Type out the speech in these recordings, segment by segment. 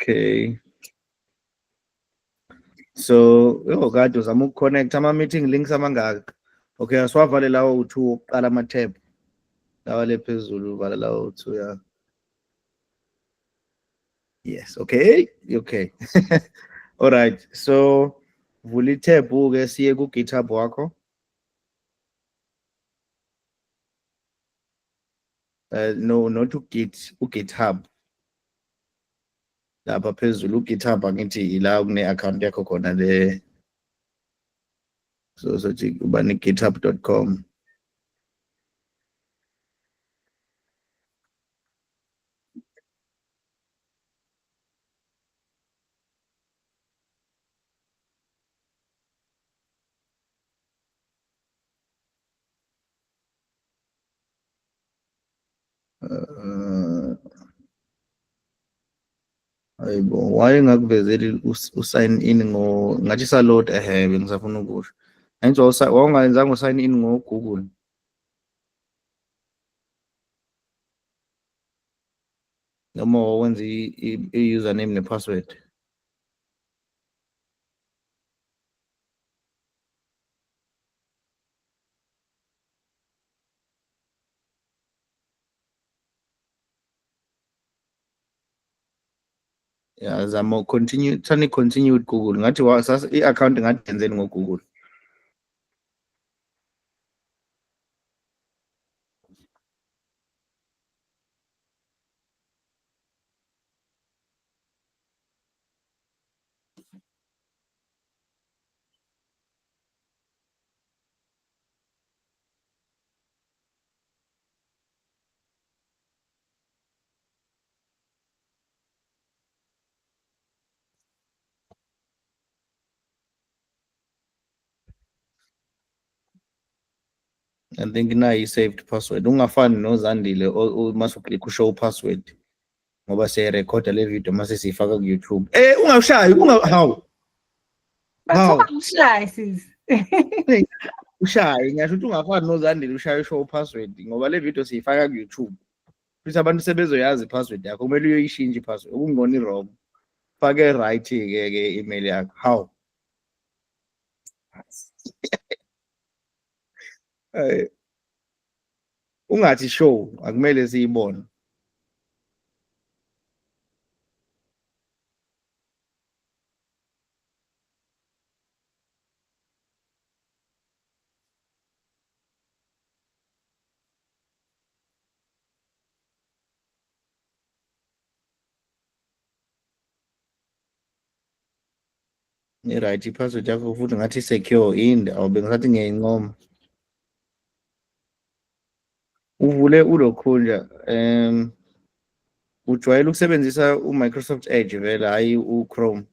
Okay. So, kade uzama ukuconnect ama-meeting links amangaka. Okay, asiwavale lawo u-2 wokuqala ama-tab. Lawa le phezulu uvala lawo u-2 ya. Yes, okay. Okay. All right. So, vula i-tab-ke siye ku-GitHub wakho. No, not u-GitHub. Lapha phezulu u-GitHub angithi ila kune-account yakho khona le. So sothi uba ne-github.com. Hayibo, wayengakuvezeli usign in ngathi saload bengisafuna ukusho. Angithi wawungayenzanga usign in ngo-Google. Noma wawenza i-username ne-password. Ya zama continue, thani continue with Google. Ngathi sasa i-account ngathi yenzeni ngo-Google. I think nayi i-saved password. Ungafani noZandile mase uclick ushow password. Ngoba siyarekhoda le video mase siyifaka ku-YouTube. Ungashayi, hawu. Hawu. Ushayi sis. Ushaye, ngisho ukuthi ungafani noZandile ushaye ushow password ngoba le video siyifaka ku-YouTube. Futhi abantu sebezoyazi i-password yakho, kumele uyoyishintsha i-password. Ukungona i-wrong. Fake right-ke email yakho. Hawu. Ungathi show, akumele siyibone. I-right i-password yakho futhi ngathi secure yini? Awube ngathi ngiyayincoma. Uvule ulokhunja ujwayele ukusebenzisa u-Microsoft Edge vele, hhayi u-Chrome.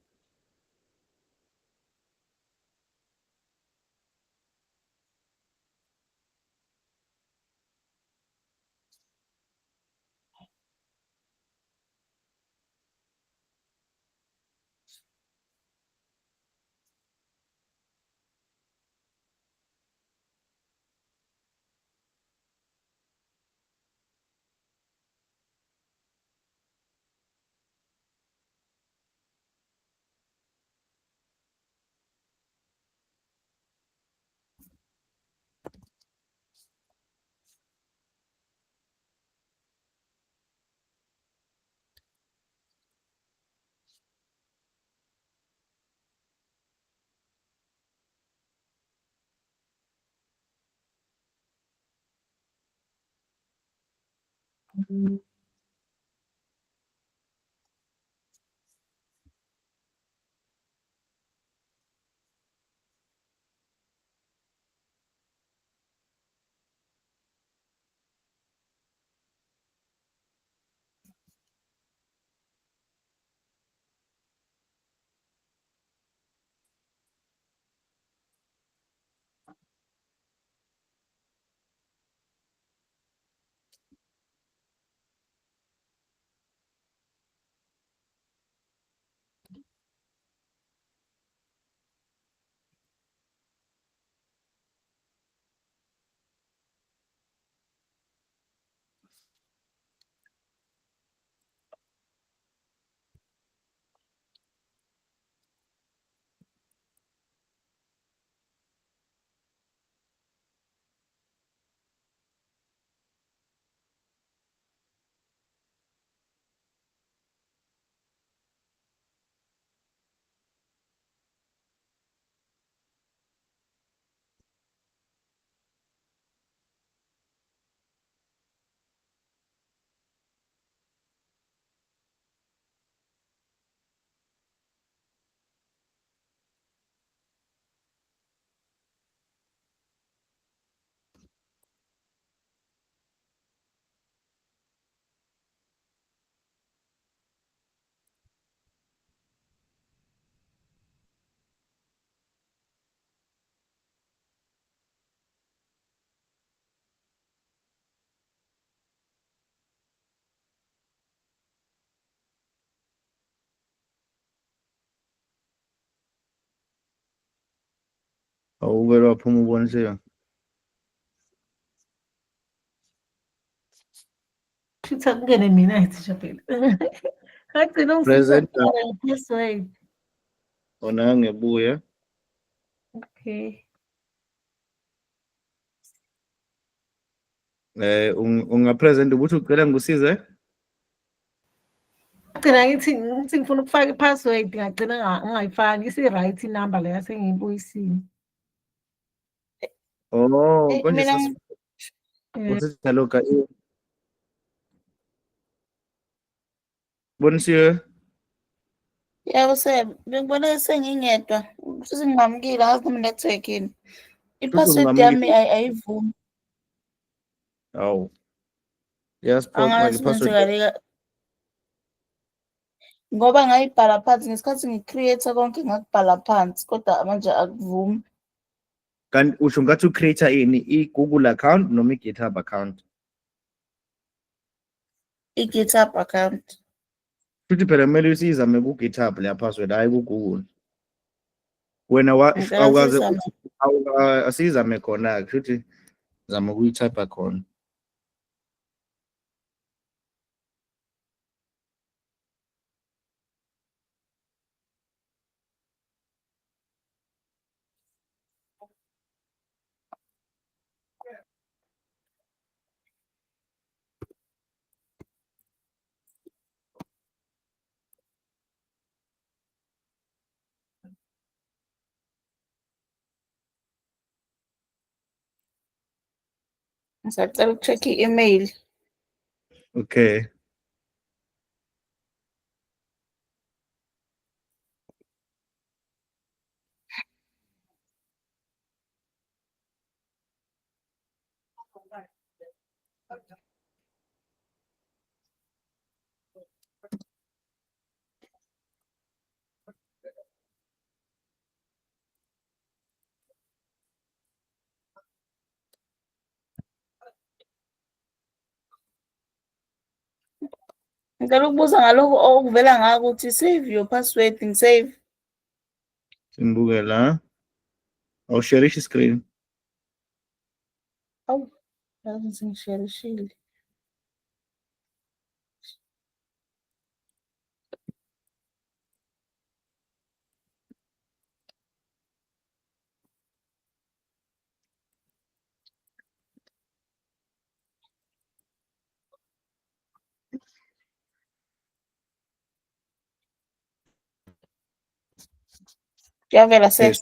awuvele waphuma ubonisiwe. Shuthi akungene mina thisha phela. Ngagcina ungisiza Present kuqala nge-password. ona ngebuye. Okay. Ungapresent ukuthi ucela ngikusize. Gcina ngithi ngifuna ukufaka i-password ngagcina ngingayifaki isi-right inumber leya sengiyibuyisile. Oh, konje Mina usitha loka. Bonisiwe. yabo bengibona sengingedwa futhi ngingamukile ngazi noma network yini. I-password yami ayivumi. Awu. Yasiphoqa Angazi i-password. kwenzekaleka ngoba ngayibhala phansi ngesikhathi ngi-create konke ngakubhala phansi kodwa manje akuvumi. Kanti usho ngathi ucreate ini i-Google account noma i-GitHub account? I-GitHub account. Futhi phela kumele usizame ku-GitHub leya password hayi ku-Google. Wena Ngicela awukaze sizame. asizame khona-ke futhi zama ukuyi-type khona. Ngisacela uku-check i-email. Okay. Ngicela ukubuza ngalokho okuvela ngako ukuthi save your password, ngisave. Simbukela. Awusharishe i-screen. Awu, yazi sengisherishile. Kuyavela sir.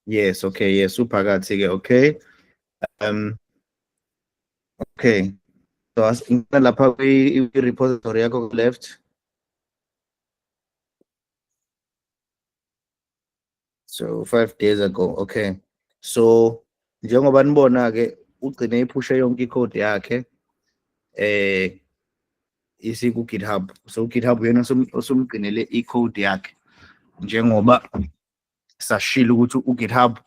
Yes, okay, yes, uphakathi-ke, okay. Okay. So lapha kwi-repository yakho left. So 5 days ago, okay. So njengoba nibona-ke ugcine iphushe yonke i-code yakhe isiku-GitHub. So GitHub uyena osumgcinele i-code yakhe njengoba sashilo ukuthi u-GitHub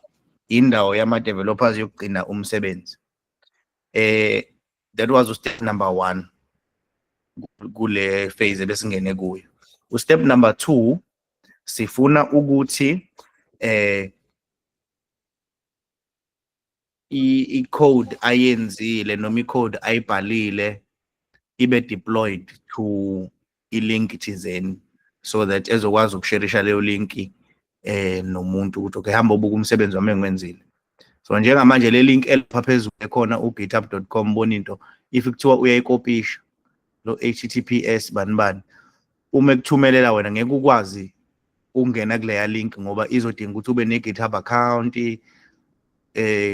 indawo yama-developers yokugcina umsebenzi. That was step number 1 kule phase ebesingene kuyo. Step number 2 sifuna ukuthi i-code ayenzile noma i-code ayibhalile ibe deployed to i-link thizeni so that ezokwazi ukusharisha leyo linki nomuntu ukuthi okay hamba ubuka umsebenzi wami engiwenzile. So njengamanje le link elapha phezulu ekhona ugithub.com bona into if kuthiwa uyayikopisha lo https bani uma ekuthumelela wena ngeke ukwazi ungena kuleya link ngoba izodinga ukuthi ube ne-GitHub account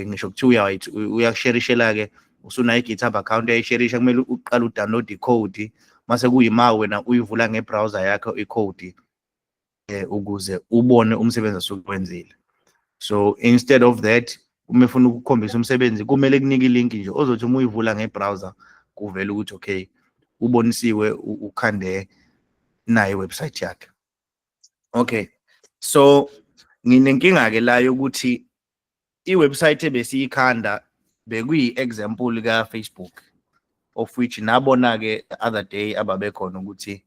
ngisho kuthiwa uyasharishela ke usuna i-GitHub account uyayisharisha kumele uqale udownload i-code mase kuyima wena uyivula ngebrowser yakho i-code ukuze ubone umsebenzi asukwenzile. So instead of that uma ufuna ukukhombisa umsebenzi kumele kunike i-link nje ozothi uma uyivula ngebrowser kuvela ukuthi okay ubonisiwe ukhande nayo website yakhe. Okay, so nginenkinga ke la yokuthi i-website ebesiyikhanda bekuyi-example ka-Facebook of which nabona ke other day ababekhona ukuthi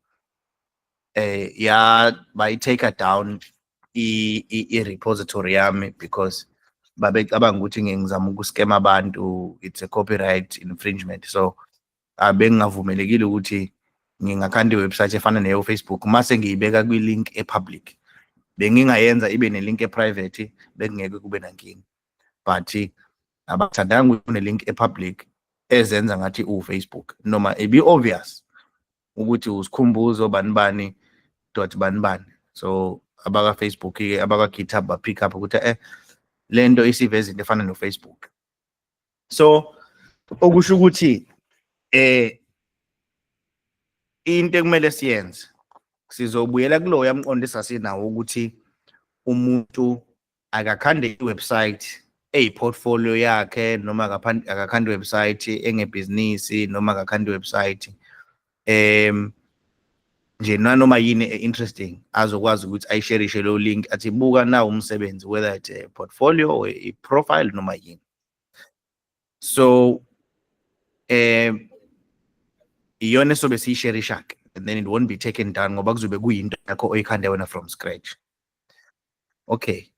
bayi-take down i-repository yami because babecabanga ukuthi ngizama ukuskema abantu, it's a copyright infringement. So abengavumelekile ukuthi ngingakhanda iwebsite efana neyo Facebook mase ngiyibeka kwi-link e-public. Bengingayenza ibe ne-link e-private, bekungeke kube nankinga. But abathandanga ukuthi une-link e-public ezenza ngathi uFacebook, noma ibe obvious ukuthi usikhumbuzo bani .bani. So abaka Facebook ke abaka GitHub ba pick up ukuthi lento isiveza into efana noFacebook. So okusho ukuthi into ekumele siyenze sizobuyela kulo yamqondo esasinawo ukuthi umuntu akakhande iwebsite eyiportfolio yakhe, noma akakhande iwebsite engebhizinisi, noma akakhande iwebsite nje nanoma yini interesting azokwazi ukuthi ayisharishe lo link athi buka na umsebenzi, whether it's a portfolio or a profile noma yini. So iyona sobe siyisharisha, and then it won't be taken down ngoba kuzobe kuyinto yakho oyikhande wena from scratch. Okay,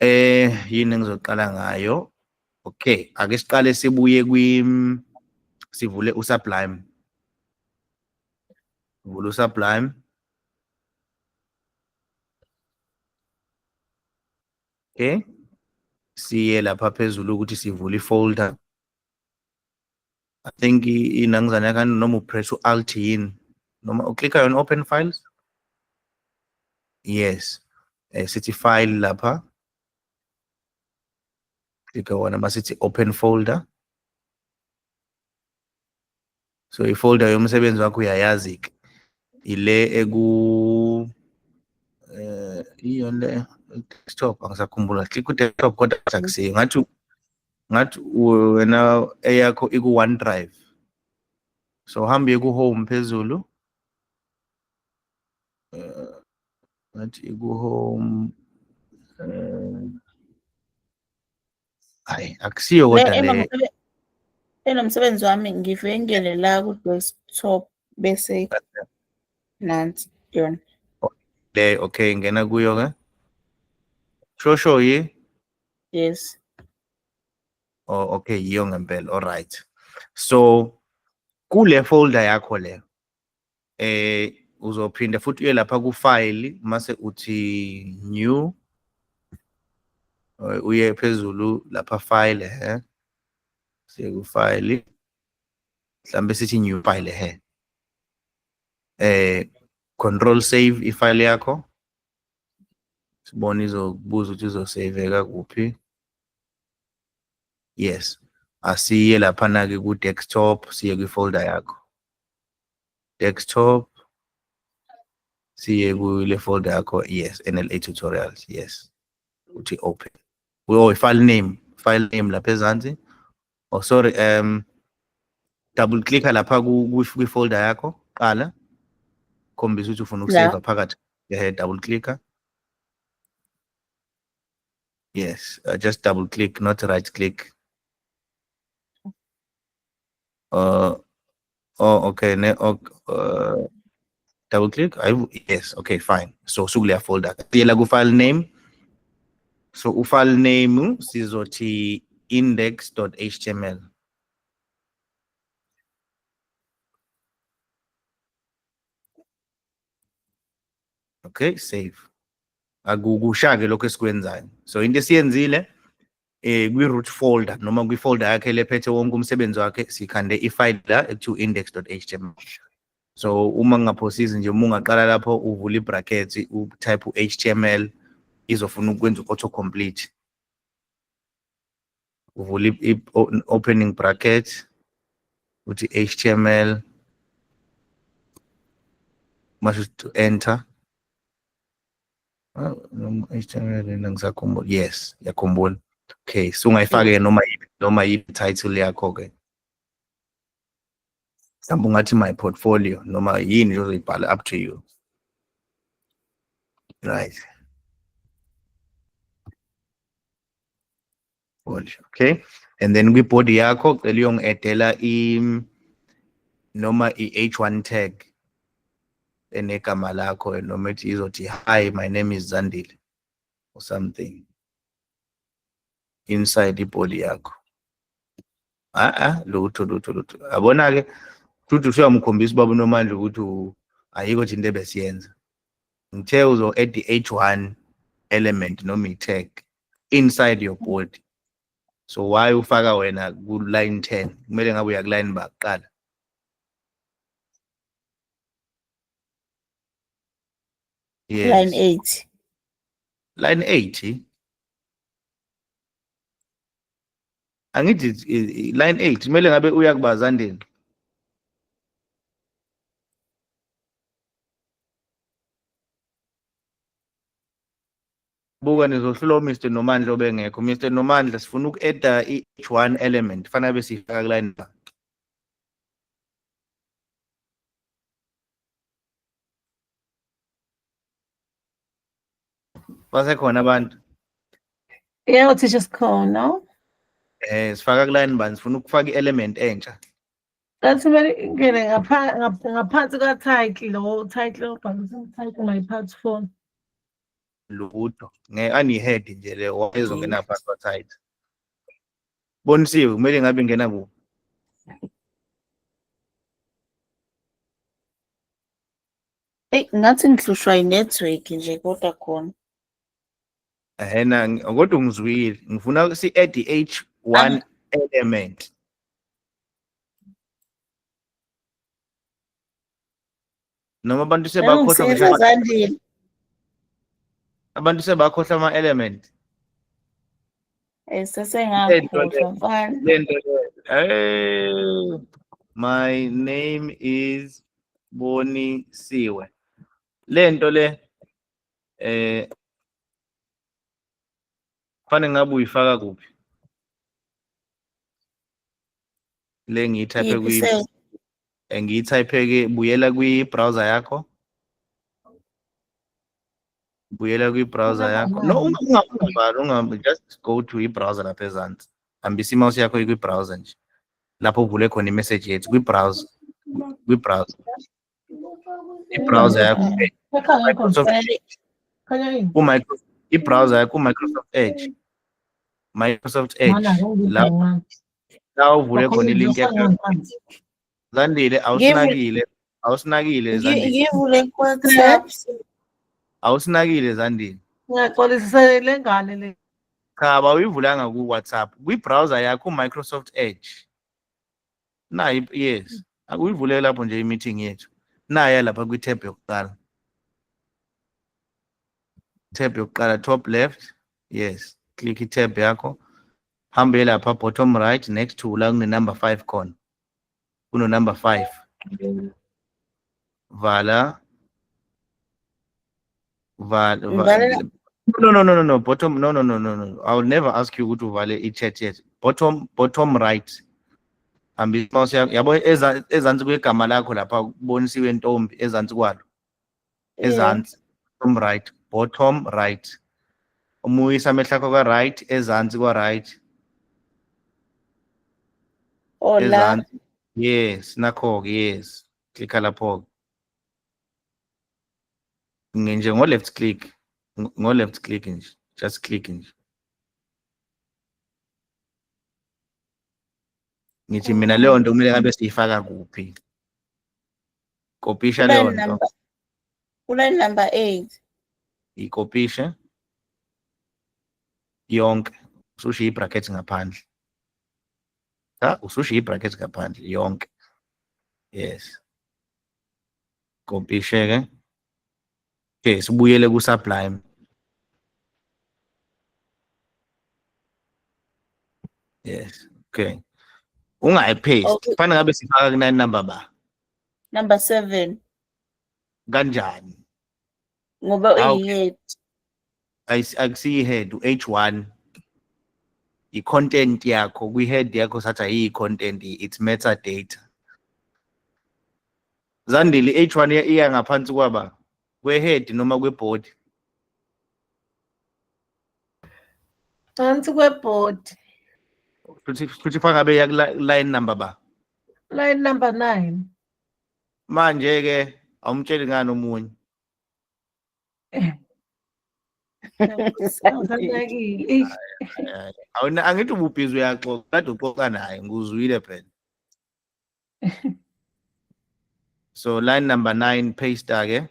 yini ngizoqala ngayo? Okay, ake siqale sibuye sivule uSublime. Vula uSublime. Okay, siye lapha phezulu ukuthi sivule ifolder. I think inangizana yakho noma upress Alt yini noma uklika on open files. Yes, sithi file lapha, klika wona masithi open folder. So ifolder yomsebenzi wakho uyayazi ke ile iyo le desktop, angisakhumbula. Click ku desktop kodwa akusiyo, ngathi wena eyakho iku OneDrive. So hambe ku home phezulu, ngathi iku home, hayi akusiyo kodwa le enomsebenzi wami ngivengele la ku desktop bese nansi yona le. Okay, ngena kuyo ke. Sure ye. yes. Oh, okay, yiyo ngempela. All right. So kule folder yakho le uzophinda futhi uye lapha ku file mase uthi new, uye phezulu lapha file siye ku file, mhlambe sithi new file control save ifile yakho, sibone izokubuza ukuthi uzosaveka kuphi. Yes, asiye lapha ke ku desktop, siye ku folder yakho desktop, siye ku le folder yakho. Yes, NLA tutorials. Yes, uthi open. File name lapha ezansi. Oh sorry, double click lapha ku folder yakho qala, khombisa ukuthi ufuna ukusave phakathi. Double click. Yes, just double click, not right click. Okay, double click. Yes, okay, fine. So sukule folder yela ku file name. So file name sizothi index.html. Okay, save. Akukushake lokho esikwenzayo. So into esiyenzile kwi-root folder noma kwi-folder yakhe lephethe wonke umsebenzi wakhe sikhande ifile la to index.html. So uma ngingaphosisi nje, uma ungaqala lapho uvula i-brackets utype HTML, izofuna ukwenza auto-complete. Uvula opening bracket uthi HTML, mase to enter. HTML ngisakhumbula. Yes, yakhumbula. Okay, so ungayifake noma yipi title yakho ke. Mhlawumbe ungathi my portfolio noma yini ozoyibhala, up to you. Right. Okay, and then kwi-body yakho cela uyongi-edela noma i-H1 tag enegama lakho, noma ithi izothi hi, my name is Zandile or something. inside ibhodi yakho. Lutho. Abona-ke futhi usuyamkhombisa ubaba uNomandla ukuthi ayikho nje into ebesiyenza. Ngithe uzo-add i-H1 element noma i-tag inside your body. So why ufaka wena ku-line 10? Kumele ngabe uya ku-line bakuqala. Line Yes. 8. Line 8. Angithi line 8 kumele ngabe uya kubazandeni. Buka nizohlula Mr. Nomandla obengekho. Mr. Nomandla sifuna uku-add i-H1 element. Fanele besifaka ku-line ba. Basekhona abantu. Yebo thisha sikhona. Sifaka ku-line bani? Sifuna ukufaka i-element entsha. That's very ngene ngaphansi ka-title lo title obhalisa title ngayiphathi phone. Lutho. Ani-head nje le wayezongena phansi kwa-title. Bonisiwe kumele ngabe ngena kuphi? Ngathi ngihlushwa i-network nje kodwa khona. Kodwa ungizwile. Ngifuna si-add i-H1 element. Noma abantu sebakhohlwa ngisho Zandile. abantu sebakhohlwa ama-element. Sesengakhohlwa mfana. Lento le. My name is Bonisiwe. Lento le fanele ngabe uyifaka kuphi? Le ngiyithape ngiyithape buyela kwi-browser yakho. Buyela kwi-browser yakho. No, ungavali, just go to i-browser lapha ezansi. Hambisa i-mouse yakho kwi-browser nje. Lapho uvule khona i-message yethu kwi-browser. Kwi-browser. I-browser yakho Microsoft i-browser yakho Microsoft Edge. Microsoft Edge. La uvule khona i-link yakho. Zandile awusinakile Zandile. Ngivule ku-WhatsApp. Awusinakile Zandile. Ngiyaqolisisa le ngane le. Cha, awuyivulanga ku-WhatsApp. Kwi-browser yakho Microsoft Edge. Yes. Akuyivule lapho nje i-meeting yethu. Naya lapha kwi-tab yokuqala. Tab yokuqala top left. Yes. Click i-tab yakho. Hambe lapha bottom right next to la kune number 5 khona. Kuno number 5. Vala. No. Bottom. No. I will never ask you to uvale i-chat yet. Bottom right. Hambisa mouse yakho. Yabo ezansi kwegama lakho lapha Bonisiwe Ntombi ezansi kwalo. Ezansi. Bottom right. Umuyisa amehlo akho ka-right ezansi kwa-right. Ezansi. Yes, nakho yes. Click lapho. Nje ngo-left click. Ngo-left click nje. Just click nje. Ngithi mina leyo nto kumele ngabe siyifaka kuphi? Kopisha leyo nto. Kuline number 8. Ikopishe yonke. Usushiya i-bracket ngaphandle. Usushiya i-bracket ngaphandle yonke. Yes. Kopishe ke. Okay, sibuyele ku-Sublime. Yes. Okay. Ungayi-paste. Fanele ngabe sifaka ku-9 number ba? Number 7. Kanjani? Ngoba uyi-head. Akusiyi-head, u-H1. I-content yakho, kwi-head yakho sathi ayiyi-content, it's metadata. Zandile, i-H1 iya ngaphansi kwaba? Kwe-head noma kwe-body? Phansi kwebhodi. Futhi fangabe ya line number ba? Line number 9. Manje ke awumtsheli ngani omunye. Awuthandakile. Awuna angithi ububhizi uyaxoxa kade uxoxa naye nguzwile phela. So line number 9 paste ke.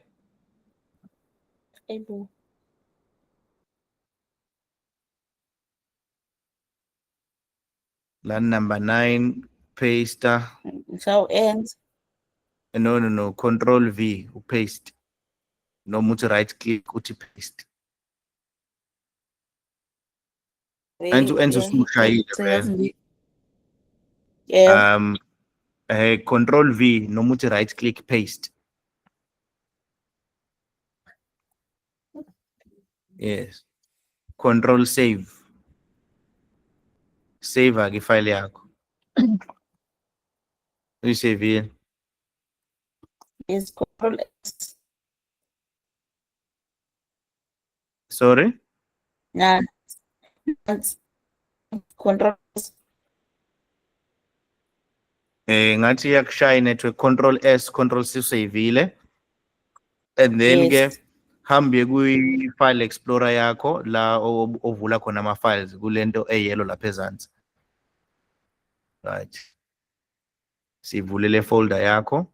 Able. Line number 9 paste. So end. No, control V paste. No much right click uthi paste. And usushayile vele. Yeah. Control V no much right click paste. Yes. Control save. Save ke file yakho. Uyisave. Is control S. Sorry? Nah. That's control S. Ngathi yakushaya network control S control C usayivile. And then Yes. ke hambe kwi file explorer yakho la ovula khona ama files kulento eyellow lapha ezantsi. Right. Sivulele folder yakho.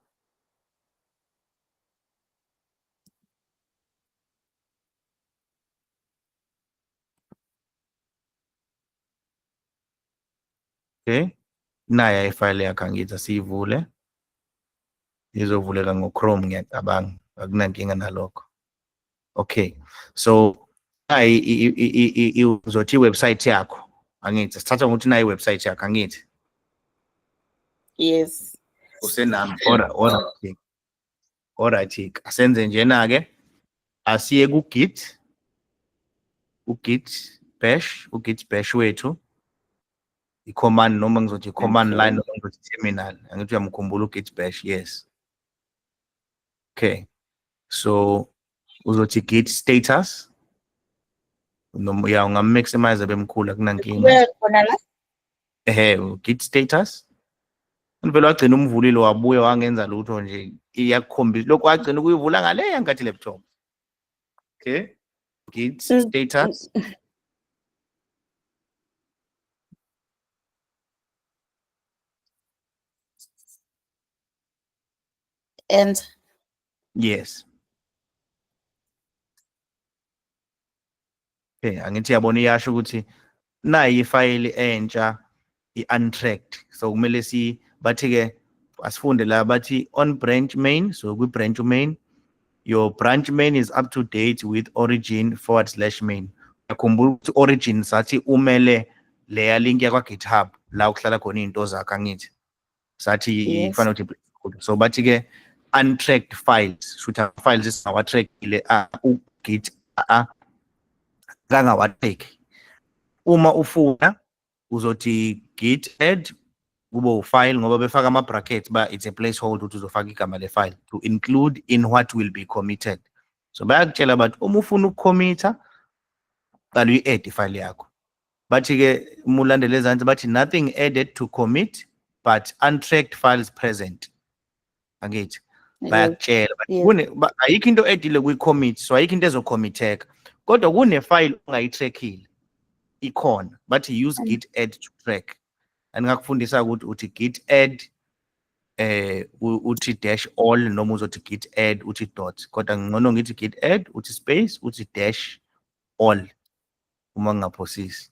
Okay. Naya ifile yakho angithi siyivule. Izovuleka ngoChrome ngiyacabanga akunankinga nalokho. Okay. So uzothi website yakho angithi sithatha ukuthi nayi website yakho angithi. Yes. Usenami alright asenze njena ke asiye ku git git bash wethu i-command noma ngizothi command line noma ngizothi terminal angithi uyamkhumbula git bash yes. Okay, so uzothi git status noma ungam-maximize bemkhulu akunankinga. Git status vele wagcina umvulile wabuya wangenza lutho nje iyakukhombisa lokho wagcina ukuyivula ngale yangathi laptop. Okay, git status. And Yes. Okay, angithi yabona iyasho ukuthi nayi ifile entsha i-untracked. So kumele bathi ke asifunde la bathi on branch main, so kwi branch main your branch main is up to date with origin/main. Akhumbula ukuthi origin sathi umele leya link yakwa GitHub la ukuhlala khona izinto zakho angithi. Sathi ifana ukuthi so bathi ke untracked files shutha files esingawatrackile git kangawatrack. Uma ufuna uzothi git add kube file ngoba befaka ama brackets ba it's a placeholder ukuthi uzofaka igama le file to include in what will be committed. So bayakutshela about uma ufuna ukukhomitha qala uyi-add ifile yakho. Bathi ke uma ulandele ezantsi bathi nothing added to commit but untracked files present. Angithi bayakutshela ayikho into edile kwi-commit so ayikho into ezocommitheka kodwa kune-file ongayitrackile ikhona bathi use git add to track. Andingakufundisa ukuthi uthi git add uthi dash all noma uzothi git add uthi dot kodwa ngcono ngithi git add uthi space uthi dash all uma ngingaphosisi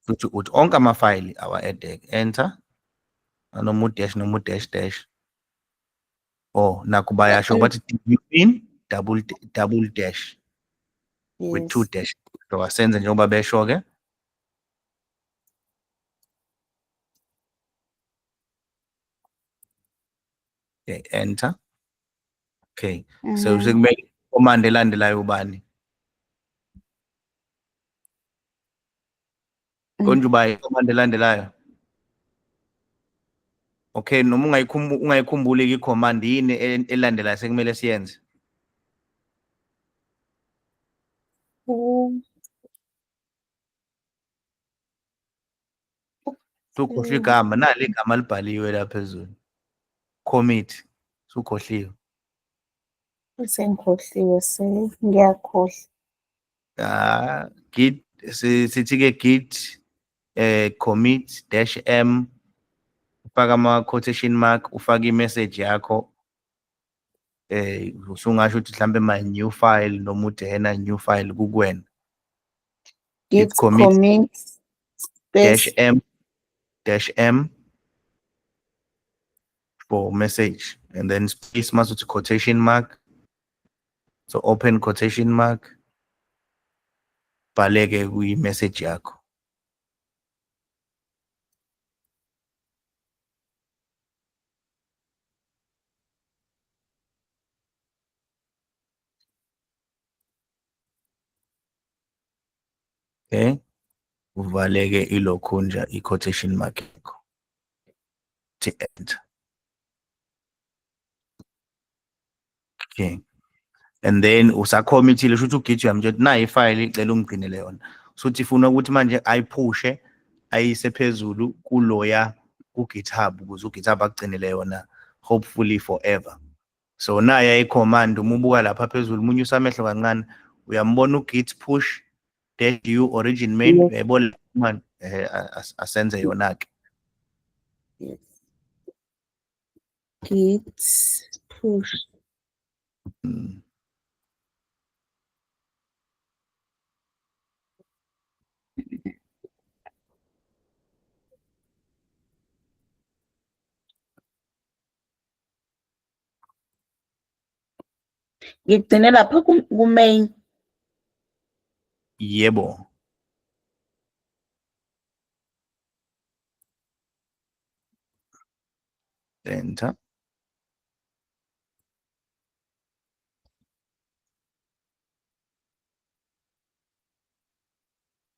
uthi onke ama-file awa-addeke enter noma udash noma udash dash nakho bayasho bathi in double dash with 2 dash. So asenze njengoba besho ke. Okay, enter. Okay, so sekumele command elandelayo ubani? Konje uba command elandelayo. Okay, noma ungayikhumbuli i-command yini elandelayo sekumele siyenze? Sukhohlwe igama nali igama libhaliwe lapha phezulu. Commit. Sukhohliwe. Sengikhohliwe ngiyakhohlwa. Git sithi ke git commit -m ufaka ama quotation mark, ufaka i-message yakho usungasho ukuthi mhlambe my new file noma udena new file kukwena. Git commit commit space -m for message and then space masuthi quotation mark, so open quotation mark bhaleke kwi-message yakho. Okay, uvaleke ilokhu nje i-quotation mark yakho. Thi enter. Okay, and then usakhomithile shuthi uGit uyamtshela ukuthi nayi ifile icela ungigcinele yona. Suthi ifuna ukuthi manje ayiphushe ayise phezulu kuloya ku-GitHub ukuze uGitHub akugcinele yona hopefully forever. So naye i-command uma ubuka lapha phezulu umunye usamehlo kancane uyambona u-git push -u origin main, uyayibona man asenze yona ke. git push ngigcine lapha ku-main. Yebo. Enter.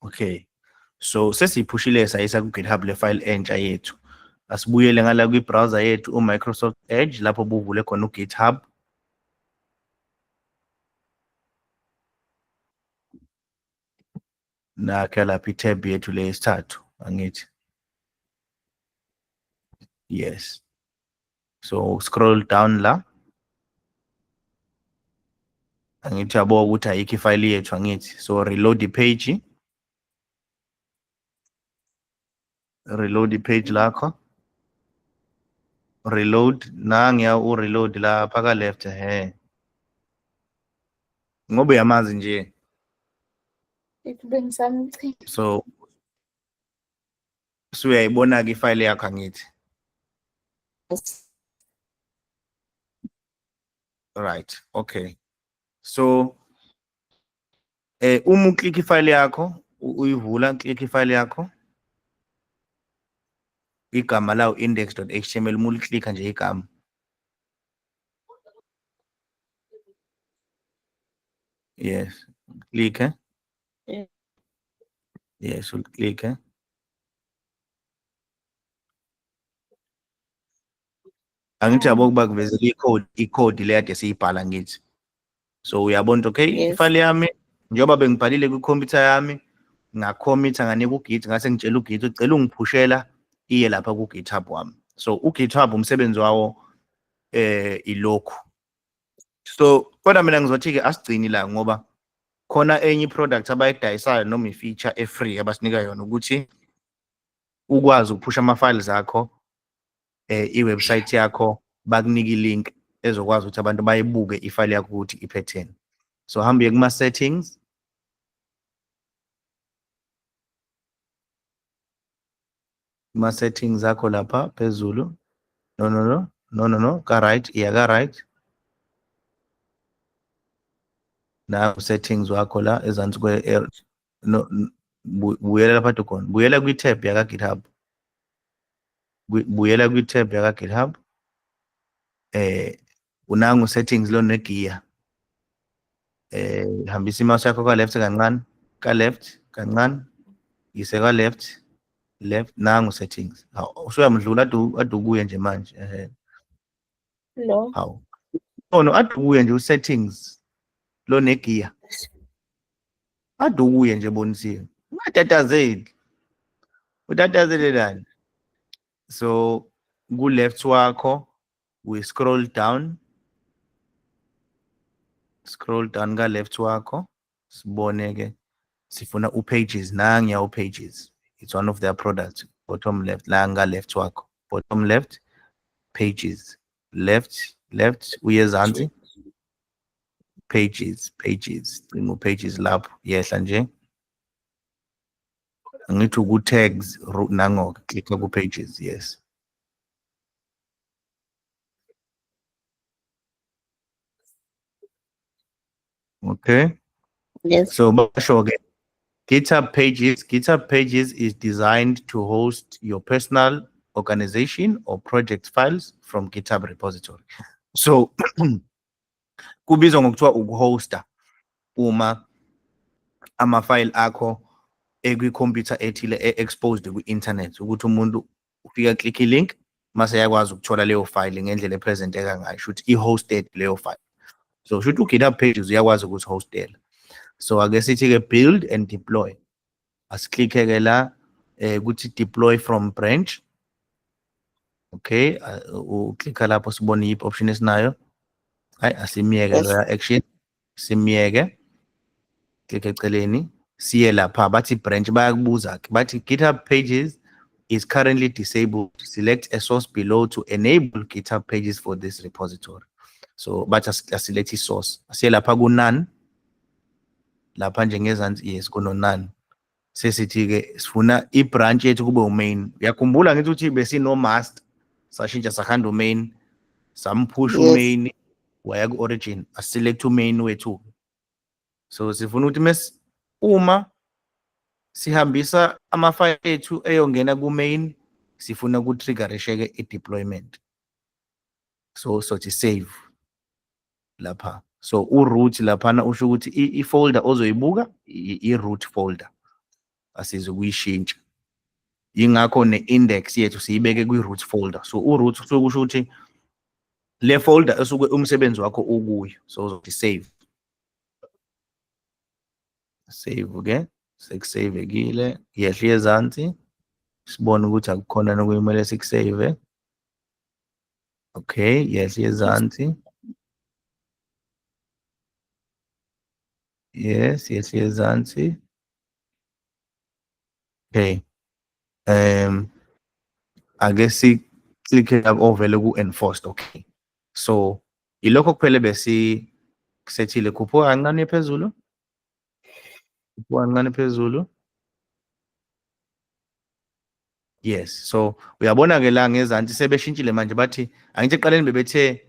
Okay, so sesiyiphushile sayisa ku-GitHub le file entsha yethu. Asibuyele ngala kwi-browser yethu u-Microsoft Edge lapho buvule khona u-GitHub. Nakhe lapha i-tab yethu le yesithathu angithi. Yes. So scroll down la. Angithi yabo ukuthi ayikho ifile yethu angithi. So reload i-page. Reload i-page lakho. Reload nangiya u-reload la phaka left ngoba uyamazi nje. So uyayibona ke ifile yakho angithi. Right, okay. So uma uklika ifile yakho uyivula, klika ifile yakho, igama lawo index.html uma uliklika nje igama yes, klike. Yes, uklike. Angithi yabo kuba kuvezela i-code le kade siyibhala ngithi. So uyabona okay, ifile yami njengoba bengibhalile kwi-computer yami ngakhomitha nganika uGit ngase ngitshela uGit ucela ungiphushela iye lapha ku-GitHub wami. So uGitHub umsebenzi wawo ilokhu. So kodwa mina ngizothi ke asigcini la ngoba khona enye product abayidayisayo noma i-feature e-free abasinika yona ukuthi ukwazi ukuphusha ama-files akho i-website yakho bakunika i-link ezokwazi ukuthi abantu bayibuke ifile yakho ukuthi iphetheni. So hambe kuma-settings. Kuma-settings akho lapha phezulu. No, ka right, iya ka right. Na settings wakho la ezansi kwe no buyela lapha khona. Buyela kwi-tab yaka GitHub. Buyela kwi-tab yaka GitHub. Unangu settings lo negear. Hambisa i-mouse yakho ka left kancane, ka left kancane. Yise ka left nangu settings. Usuyamdlula ade ukuye nje manje. Lo. Hawu. No, ade ukuye nje settings lo negear. Ade ukuye nje bonisiwe. Ungatatazeli. Utatazelelani. So ku left wakho we scroll down ka left wakho sibone ke sifuna uPages nangiya uPages. It's one of their products. Bottom left la nga left wakho. Bottom left Pages. Left uyezansi Pages. Cinga Pages lapho yehla nje. Angithi ku tags nango click ku Pages, yes. Okay. Yes. So basho again. GitHub Pages is designed to host your personal organization or project files from GitHub repository. So kubizwa ngokuthiwa ukuhosta uma ama-file akho ekwi-computer ethile exposed kwi-internet ukuthi umuntu ufika click i-link mase yakwazi ukuthola leyo file ngendlela epresenteka ngayo shothi i-hosted leyo file. So shothi uGitHub Pages uyakwazi ukuthi hostela. So ake sithi ke build and deploy. Asiklikhe ke la ukuthi deploy from branch. Okay, uklikha lapho sibone yiphi option esinayo. Hayi asimiyeke lo ya action. Simiyeke. Click eceleni. Siye lapha bathi branch bayakubuza ke bathi GitHub Pages is currently disabled. Select a source below to enable GitHub Pages for this repository. So bathi select i-source. Asiye lapha ku none. Lapha njengezansi yes kuno none. Sesithi ke sifuna i-branch yethu kube umain. Uyakhumbula ngithi uthi besino master sashintsha sakhanda umain sampush umain waya ku origin aselect umain wethu. So sifuna ukuthi uma sihambisa ama-file ethu eyongena ku-main sifuna ku-triggerisheke i-deployment. So sothi save lapha. So u-root laphana usho ukuthi i-folder ozoyibuka i-root folder asizokuyishintsha. Yingakho ne-index yethu siyibeke kwi-root folder. So u-root usuke usho ukuthi le folder esuke umsebenzi wakho ukuyo. So uzothi save. Save ke sekusave ekile yehle ezansi sibone ukuthi akukhona nokuyimele sikusave. Okay, yehle ezansi. Yes, yehle ezansi. Okay. Ake si click ovele ku enforced. Okay. So ilokho kuphela bese sethile khuphuka kancane phezulu. Kancane phezulu. Yes, so uyabona ke la ngezansi sebeshintshile manje bathi angithi eqaleni bebethe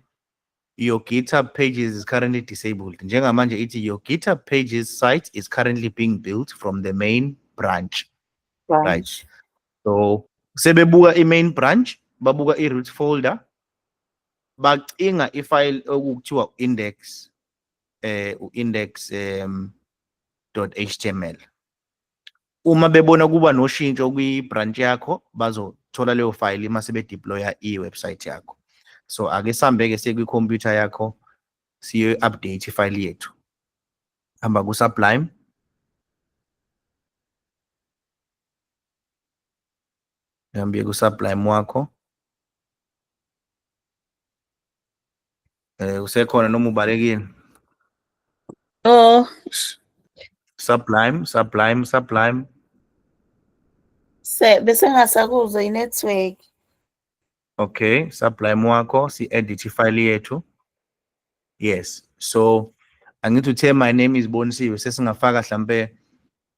your GitHub Pages is currently disabled. Njengamanje ithi your GitHub Pages site is currently being built from the main branch. Right. So sebebuka i-main branch, babuka i-root folder, bacinga i-file okuthiwa index .html. Uma bebona kuba noshintsho kwi-branch yakho bazothola leyo file mase bedeploya i-website yakho. So ake sambeke sekwi-computer yakho siye update ifile yethu. Hamba ku Sublime. Ngihambe ku Sublime wakho. Usekhona noma ubalekile? Oh, Sublime. bese ngasakuzwa i-network. Okay, Sublime wakho si-edit ifile yethu. Yes. So angithi uthe my name is Bonisiwe sesingafaka hlambe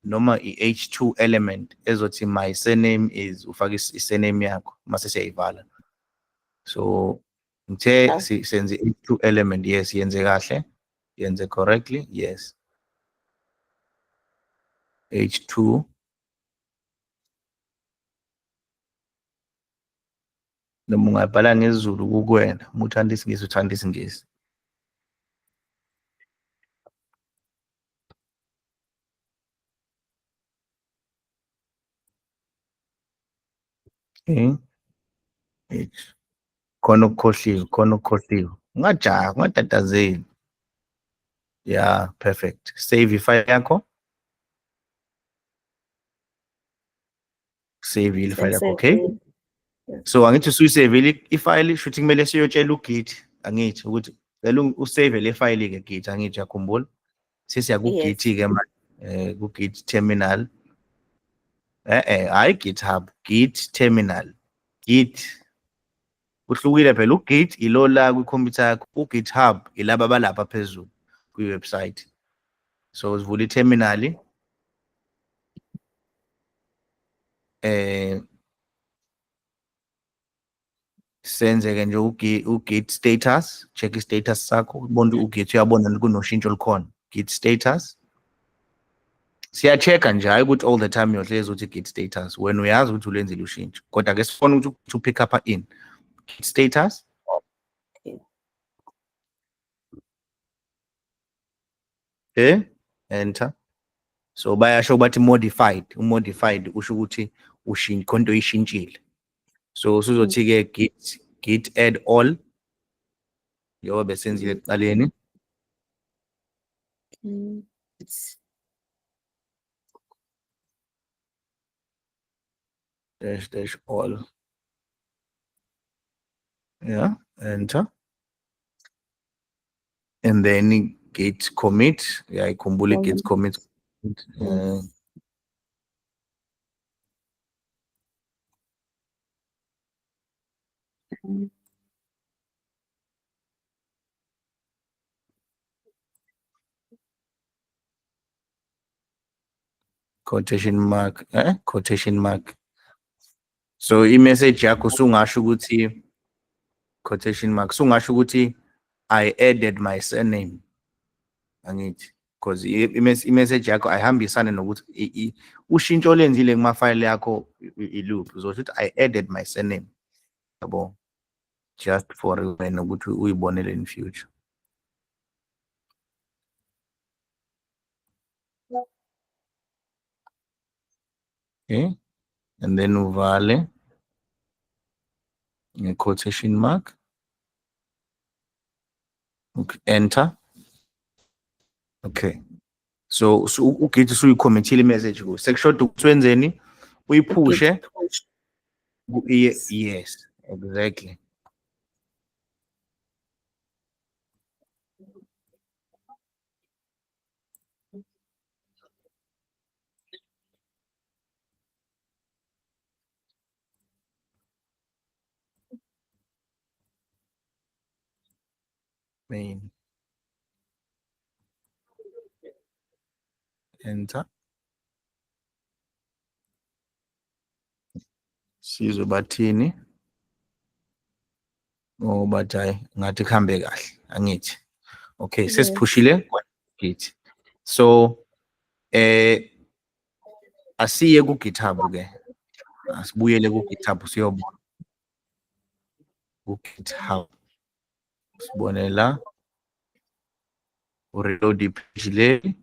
noma i-H2 element ezothi my surname is ufaka i-surname yakho mase siyayivala. So ngithe senze i-H2 element yes yenze kahle. Yenze correctly. Yes. H2 noma ungabhala ngesiZulu kukwena uma uthanda isingisi uthanda isingisi. Okay. Khona ukukhohliwe. Ungajaha, ungatatazeli. Yeah, perfect. Save ifile yakho. Save ifile yakho, okay? So angithi usuyisave ifile shuthi kumele siyotshela uGit angithi ukuthi cela usave le file ke Git angithi yakhumbula. sesiya ku-Git Yes. ke manje, ku-Git terminal. Hayi GitHub, Git terminal. Git kuhlukile phela, u-Git ilo la kwikhompyutha yakho, u-GitHub ilaba balapha phezulu kwiwebsite. So sivula i-terminal, senze-ke nje u-Git status, check i-status sakho, ubone u-Git uyabona kunoshintsho olukhona. Git status. Siya-check-a nje, hayi ukuthi all the time uyohlezi uthi Git status. Wena uyazi ukuthi ulenzile ushintsho. Kodwa-ke sifuna ukuthi u-pick up in. Git status. Enter. So bayasho bathi modified. U-modified usho ukuthi khonto ishintshile. So usuzothi-ke git add all. Njengoba besenzile ekuqaleni. Dash all. Yeah, enter. And then git commit. Yeah, ikhumbule git commit. Quotation mark, quotation mark. So i-message yakho sungasho ukuthi quotation mark, sungasho ukuthi I added my surname. Angithi, because i-message yakho ayihambisane nokuthi ushintsho olenzile kuma-file yakho i-loop. Uzosho ukuthi I added my surname. Yabo, just for wena ukuthi uyibonele in future. Okay, and then uvale quotation mark. Okay, enter. Okay, so uGit usuyicommentile i-message ku sekushoda ukuthi wenzeni uyiphushe. Yes, exactly. Main. Enter. Sizobathini. Oh, but ngathi kuhambe kahle, angithi. Okay, sesiphushile Git. So asiye ku-GitHub ke. Asibuyele ku-GitHub siyobona. Ku-GitHub. Sibone la. Reload i-page le.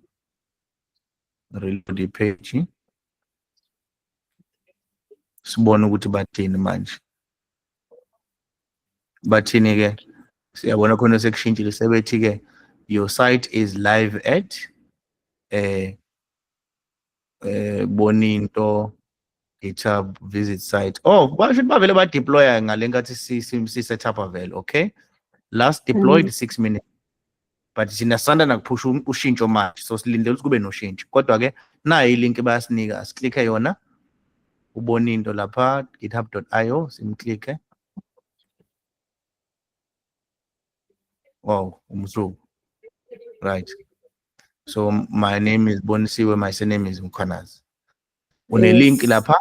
Reload i-page. Sibone ukuthi bathini manje. Bathini ke. Siyabona khona sekushintshile sebethi ke your site is live at Boninto GitHub visit site. Oh, basho bavele ba deploy ngale nkathi si set up vele, okay? Last deployed 6 minutes. But sina sanda nakuphusha ushintsho manje. So silindele ukuthi kube noshintsho. Kodwa ke nayi link bayasinika, asiklikhe yona. Uboninto lapha github.io simklikhe. Wow, umsuku. Right. So my name is Bonisiwe, my surname is Mkhwanazi. Une link lapha.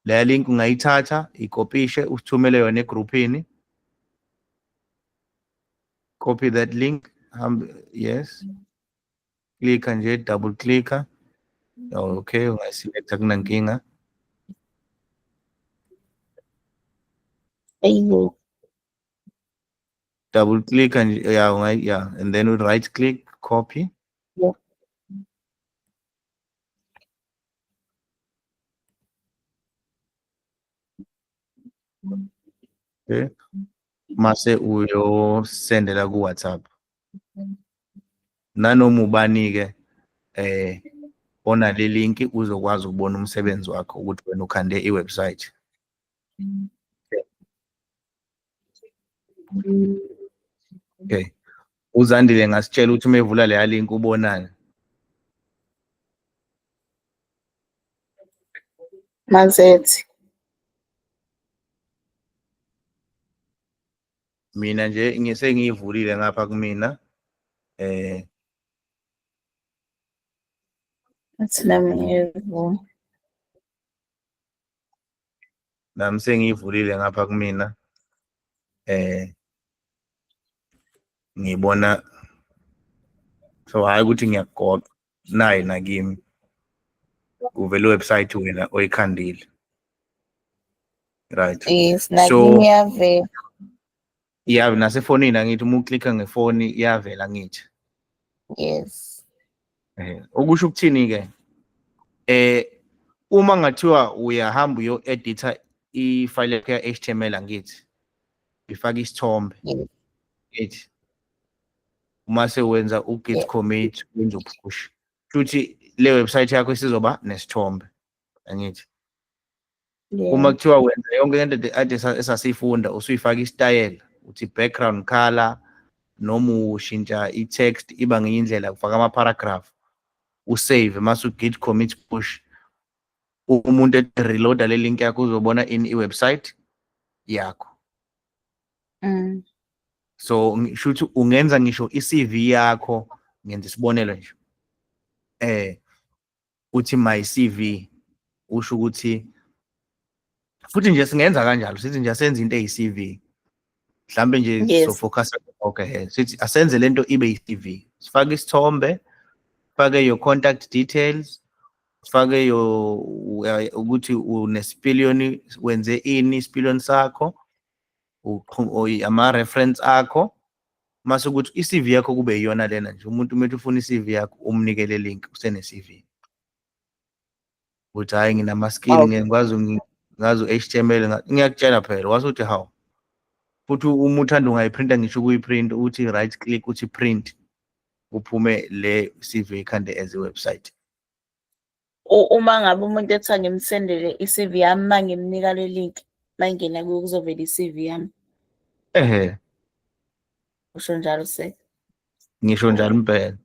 Le link ungayithatha, ikopishe, uthumele yona egroupini. Copy that link. Yes. Click nje, double click. Okay, ungayiselect akunankinga. Double click and yeah, and then we right click, copy. Yeah. Okay. Mase uyo sendela ku WhatsApp. Nanoma ubani ke ona le link uzokwazi ukubona umsebenzi wakho ukuthi wena ukhande i-website. Okay. Uzandile ngasitshela ukuthi uma evula le link ubonani. Mazethi. Mina nje ngisengiyivulile ngapha kumina. Athi nami ngiyevula. Nami sengiyivulile ngapha kumina. Ngibona so hayi ukuthi ngiyagoqa nayi nakimi. Kuvela website wena oyikhandile. Right. Yes, So nakimi iyavela. yeah, nasefonini angithi uma uklikha ngefoni iyavela ngithi. Yes. Okusho ukuthini ke? Uma ngathiwa uyahamba uyo-editha ifile yakho ya-HTML angithi ifaka isithombe Yes. ethi uma sewenza u-git Yeah. commit wenza upush futhi le website yakho isizoba nesithombe angithi. Uma Yeah. kuthiwa wenza yonke into ade esasifunda usuyifaka isitayela uthi background color noma ushintsha i-text iba ngenye indlela ufaka ama-paragraph usave mase u-git commit push umuntu reloada le link yakho uzobona i-website yakho. So ngisho ukuthi ungenza ngisho i-CV yakho ngenza isibonelo nje uthi my CV usho ukuthi futhi nje singenza kanjalo sithi nje asenze into eyi-CV mhlambe nje Yes. so focus okay sithi asenze lento ibe yi-CV sifake isithombe sifake your contact details sifake ukuthi unesipiliyoni wenze ini isipiliyoni sakho ama-reference akho mase ukuthi i-CV yakho kube yiyona lena nje umuntu umethe ufuna i-CV yakho umnikele link usene-CV ukuthi hayi nginama-skill ngikwazi ngazo HTML ngiyakutshela phela wasuthi hawu futhi uma uthanda ungayiprinta ngisho ukuyiprint uthi right click uthi print uphume le CV ikhande as i-website. Uma ngabe umuntu ethi ngimsendele i-CV yami mangimnika le link mangena kuyo kuzovela i-CV yami. Usho njalo se. Ngisho njalo impela.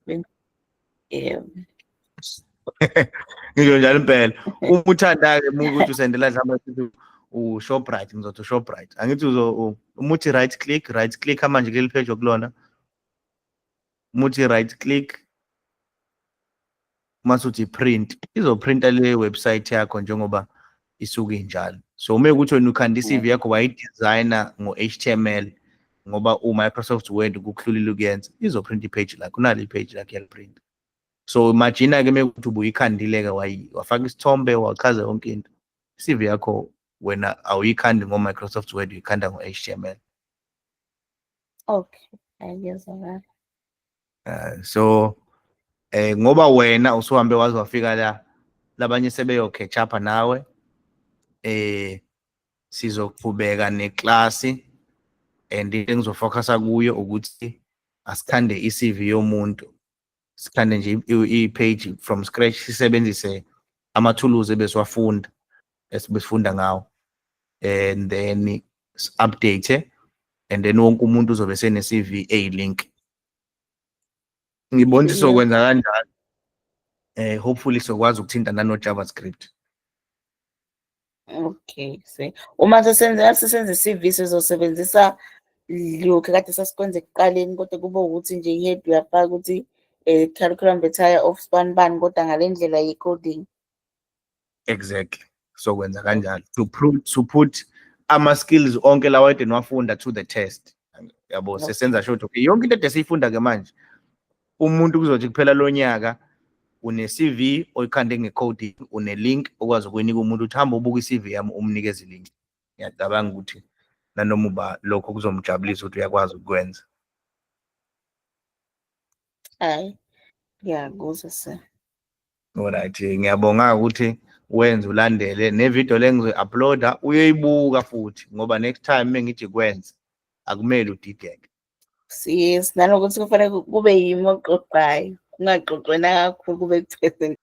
Yeah. Ngisho njalo impela. Uma uthanda-ke ukuthi usendela mhlawumbe u-Shoprite ngizothi u-Shoprite. Angithi uma uthi right click manje kuleli page okulona. Uma uthi right click mase uthi print izoprinta le website yakho njengoba isuke injalo. So uma ukuthi wena ukhanda i-CV yakho wayidesigner ngo-HTML ngoba u-Microsoft Word kukhulile ukuyenza izoprinta i-page lakho kunale i-page lakho yaliprint. So imagine-ke mekuthi ubuyikhandile-ke wafaka isithombe wachaza yonke into i-CV yakho wena awuyikhandi ngo-Microsoft Word uyikhanda ngo-HTML. Okay, ayezwakala. So ngoba wena usuhambe waze wafika la labanye sebeyo-catch up nawe sizoqhubeka neklasi and into engizofocusa kuyo ukuthi asikhande i-CV yomuntu sikhande nje i-page from scratch sisebenzise amathuluzi ebesiwafunda esibesifunda ngawo and then update and then wonke umuntu uzobe sene-CV eyi-link. Ngibona ukuthi sokwenza kanjalo hopefully sokwazi ukuthinta nano-JavaScript. Okay, uma sisenza i-CV sizosebenzisa lokhu kade sasikwenza ekuqaleni kodwa kube ukuthi nje i-head uyafaka ukuthi curriculum vitae of span kodwa ngale ndlela ye-coding. Exactly. Sokwenza kanjalo to put ama-skills onke lawa ade niwafunda to the test. Yabo sesenza sure okay yonke into ade siyifunda-ke manje umuntu kuzothi kuphela lo nyaka une-CV oyikhande nge-coding une-link okwazi ukuyinika umuntu uthi hamba ubuka i-CV yami umnikeze i-link. Ngiyacabanga ukuthi nanoma uba lokho kuzomjabulisa ukuthi uyakwazi ukukwenza. Hayi, ngiyakuzwa se. Alright, ngiyabonga ukuthi wenze ulandele nevideo le ngizoyi-uploada uyoyibuka futhi ngoba next time mengithi kwenza akumele udideke. Yes, nanokuthi kufanele kube yimi oqoqayo kungaxoxwena kakhulu kube kupheze.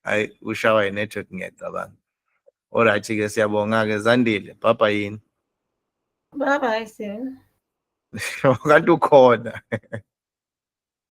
Hayi ushawa i-network ngiyacabanga. Alright-ke siyabonga-ke Zandile baba yini. Bye bye sir. Kanti ukhona.